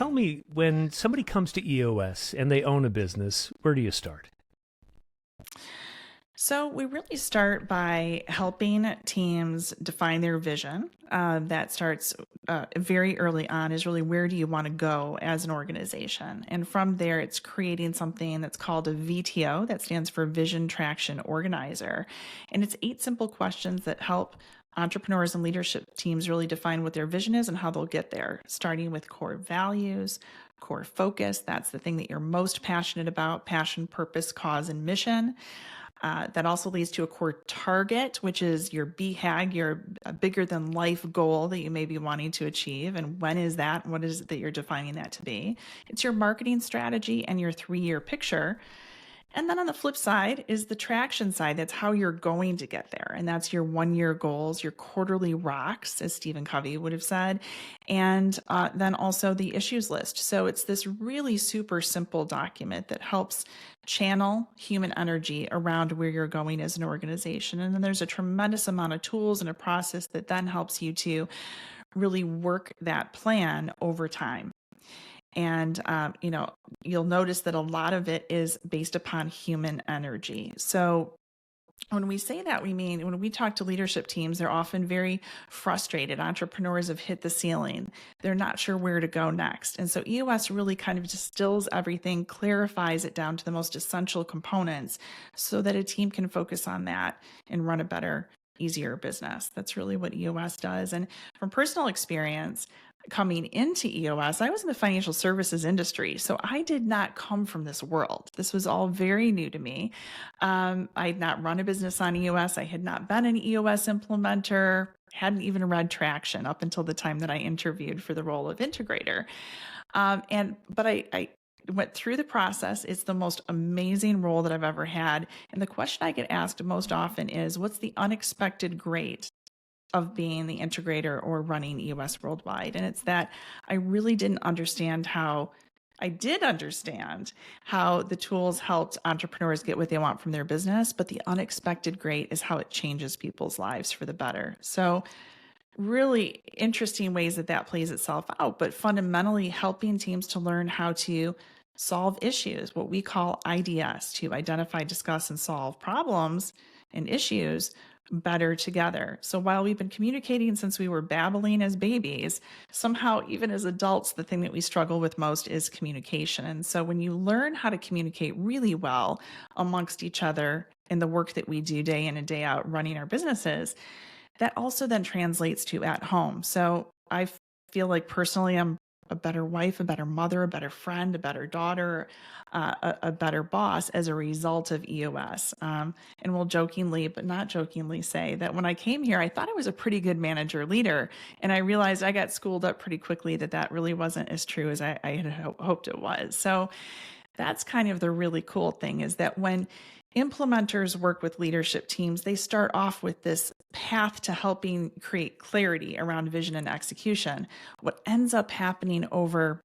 tell me, when somebody comes to EOS and they own a business, where do you start? So we really start by helping teams define their vision. That starts very early on, is really where do you want to go as an organization? And from there, it's creating something that's called a VTO, that stands for Vision Traction Organizer. And it's 8 simple questions that help entrepreneurs and leadership teams really define what their vision is and how they'll get there, starting with core values, core focus. That's the thing that you're most passionate about: passion, purpose, cause, and mission. That also leads to a core target, which is your BHAG, your bigger than life goal that you may be wanting to achieve. And when is that? What is it that you're defining that to be? It's your marketing strategy and your 3-year picture. And then on the flip side is the traction side. That's how you're going to get there. And that's your 1-year goals, your quarterly rocks, as Stephen Covey would have said, and then also the issues list. So it's this really super simple document that helps channel human energy around where you're going as an organization. And then there's a tremendous amount of tools and a process that then helps you to really work that plan over time. And, you'll notice that a lot of it is based upon human energy. So when we say that, we mean when we talk to leadership teams, they're often very frustrated. Entrepreneurs have hit the ceiling. They're not sure where to go next. And so EOS really kind of distills everything, clarifies it down to the most essential components so that a team can focus on that and run a better, easier business. That's really what EOS does. And from personal experience, coming into EOS, I was in the financial services industry. So I did not come from this world. This was all very new to me. I had not run a business on EOS. I had not been an EOS implementer, hadn't even read Traction up until the time that I interviewed for the role of integrator. But I went through the process. It's the most amazing role that I've ever had. And the question I get asked most often is, what's the unexpected great of being the integrator or running EOS Worldwide? And it's that I really didn't understand how I did understand how the tools helped entrepreneurs get what they want from their business, but the unexpected great is how it changes people's lives for the better. So really interesting ways that that plays itself out, but fundamentally helping teams to learn how to solve issues, what we call IDS, to identify, discuss, and solve problems and issues better together. So while we've been communicating since we were babbling as babies, somehow even as adults, the thing that we struggle with most is communication. And so when you learn how to communicate really well amongst each other in the work that we do day in and day out running our businesses, that also then translates to at home. So I feel like personally I'm a better wife, a better mother, a better friend, a better daughter, a better boss as a result of EOS. And we'll jokingly, but not jokingly, say that when I came here, I thought I was a pretty good manager leader. And I realized I got schooled up pretty quickly that that really wasn't as true as I had hoped it was. So that's kind of the really cool thing, is that when implementers work with leadership teams, they start off with this path to helping create clarity around vision and execution. What ends up happening over,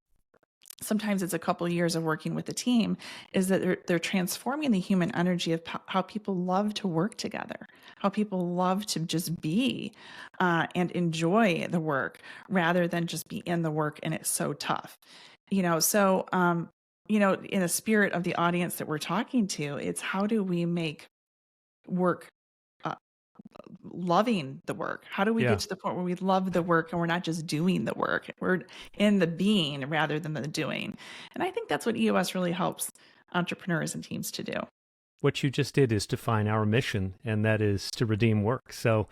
sometimes it's a couple of years of working with the team, is that they're transforming the human energy of how people love to work together, how people love to just be and enjoy the work rather than just be in the work and it's so tough. In a spirit of the audience that we're talking to, it's how do we make work loving the work? How do we Yeah. get to the point where we love the work and we're not just doing the work? We're in the being rather than the doing. And I think that's what EOS really helps entrepreneurs and teams to do. What you just did is define our mission, and that is to redeem work. So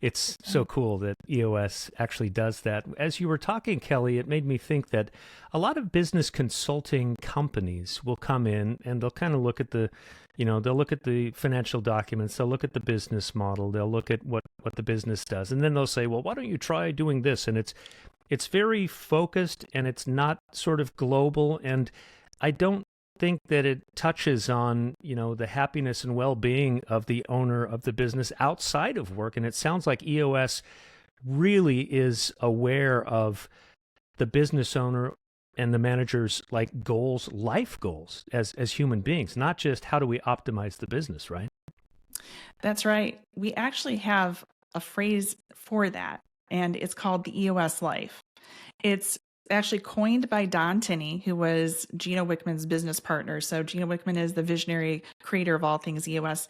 it's so cool that EOS actually does that. As you were talking, Kelly, it made me think that a lot of business consulting companies will come in and they'll kind of look at they'll look at the financial documents, they'll look at the business model, they'll look at what the business does, and then they'll say, well, why don't you try doing this? And it's very focused and it's not sort of global. And I don't think that it touches on, the happiness and well-being of the owner of the business outside of work. And it sounds like EOS really is aware of the business owner and the manager's goals, life goals as human beings, not just how do we optimize the business, right? That's right. We actually have a phrase for that, and it's called the EOS life. It's actually coined by Don Tinney, who was Gino Wickman's business partner. So Gino Wickman is the visionary creator of all things EOS.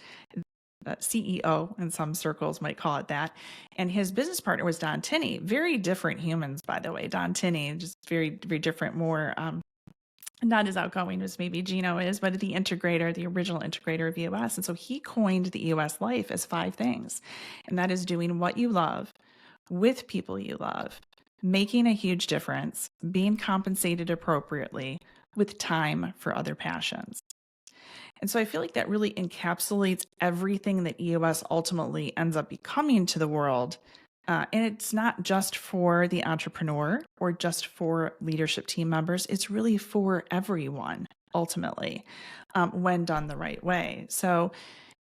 CEO in some circles might call it that. And his business partner was Don Tinney. Very different humans, by the way. Don Tinney, just very, very different, more not as outgoing as maybe Gino is, but the integrator, the original integrator of EOS. And so he coined the EOS life as 5 things. And that is doing what you love with people you love, making a huge difference, being compensated appropriately, with time for other passions. And so I feel like that really encapsulates everything that EOS ultimately ends up becoming to the world. And it's not just for the entrepreneur or just for leadership team members. It's really for everyone, ultimately, when done the right way. So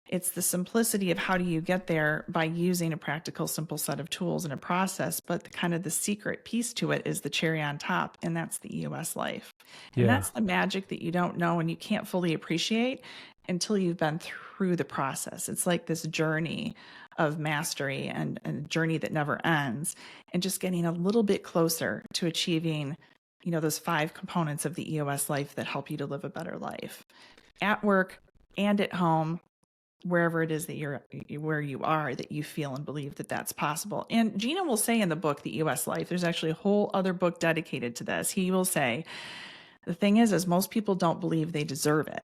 it's the simplicity of how do you get there by using a practical, simple set of tools and a process. But the secret piece to it is the cherry on top, and that's the EOS life. And that's the magic that you don't know and you can't fully appreciate until you've been through the process. It's like this journey of mastery and a journey that never ends, and just getting a little bit closer to achieving, those 5 components of the EOS life that help you to live a better life at work and at home, wherever it is that where you are, that you feel and believe that that's possible. And Gino will say in the book, The EOS Life, there's actually a whole other book dedicated to this. He will say, the thing is most people don't believe they deserve it.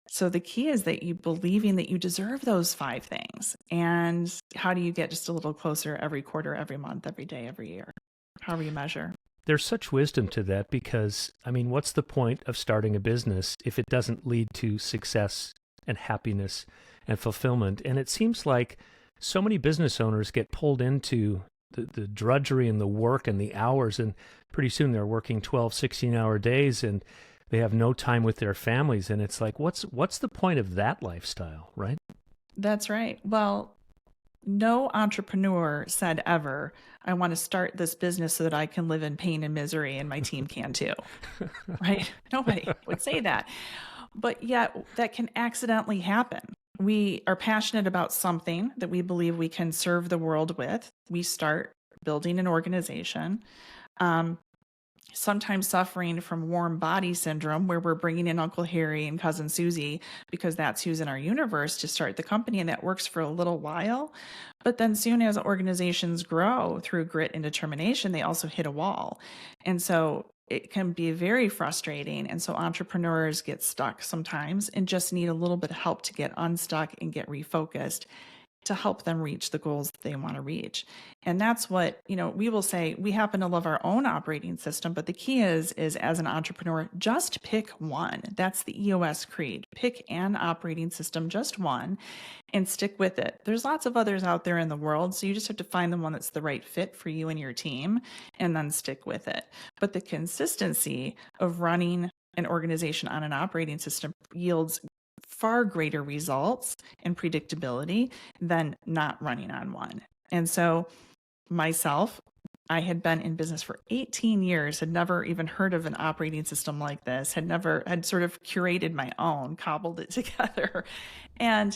So the key is that you believing that you deserve those 5 things. And how do you get just a little closer every quarter, every month, every day, every year, however you measure? There's such wisdom to that because, what's the point of starting a business if it doesn't lead to success and happiness and fulfillment? And it seems like so many business owners get pulled into the drudgery and the work and the hours, and pretty soon they're working 12, 16-hour days and they have no time with their families. And it's like, what's the point of that lifestyle, right? That's right. Well, no entrepreneur said ever, I want to start this business so that I can live in pain and misery and my team can too, right? Nobody would say that. But yet that can accidentally happen. We are passionate about something that we believe we can serve the world with. We start building an organization, sometimes suffering from warm body syndrome, where we're bringing in Uncle Harry and Cousin Susie because that's who's in our universe to start the company, and that works for a little while. But then soon as organizations grow through grit and determination, they also hit a wall. And so it can be very frustrating. And so entrepreneurs get stuck sometimes and just need a little bit of help to get unstuck and get refocused to help them reach the goals that they want to reach. And that's what, we will say, we happen to love our own operating system, but the key is as an entrepreneur, just pick one. That's the EOS creed. Pick an operating system, just one, and stick with it. There's lots of others out there in the world, so you just have to find the one that's the right fit for you and your team and then stick with it. But the consistency of running an organization on an operating system yields far greater results and predictability than not running on one. And so myself, I had been in business for 18 years, had never even heard of an operating system like this, had sort of curated my own, cobbled it together. And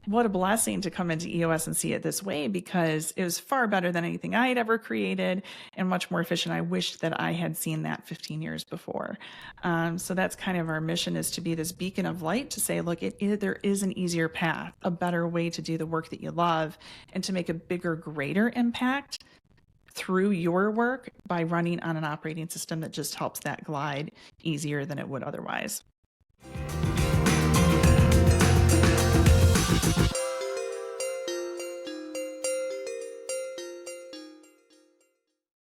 what a blessing to come into EOS and see it this way, because it was far better than anything I had ever created and much more efficient. I wished that I had seen that 15 years before. So that's kind of our mission, is to be this beacon of light to say, look, there is an easier path, a better way to do the work that you love and to make a bigger, greater impact through your work by running on an operating system that just helps that glide easier than it would otherwise.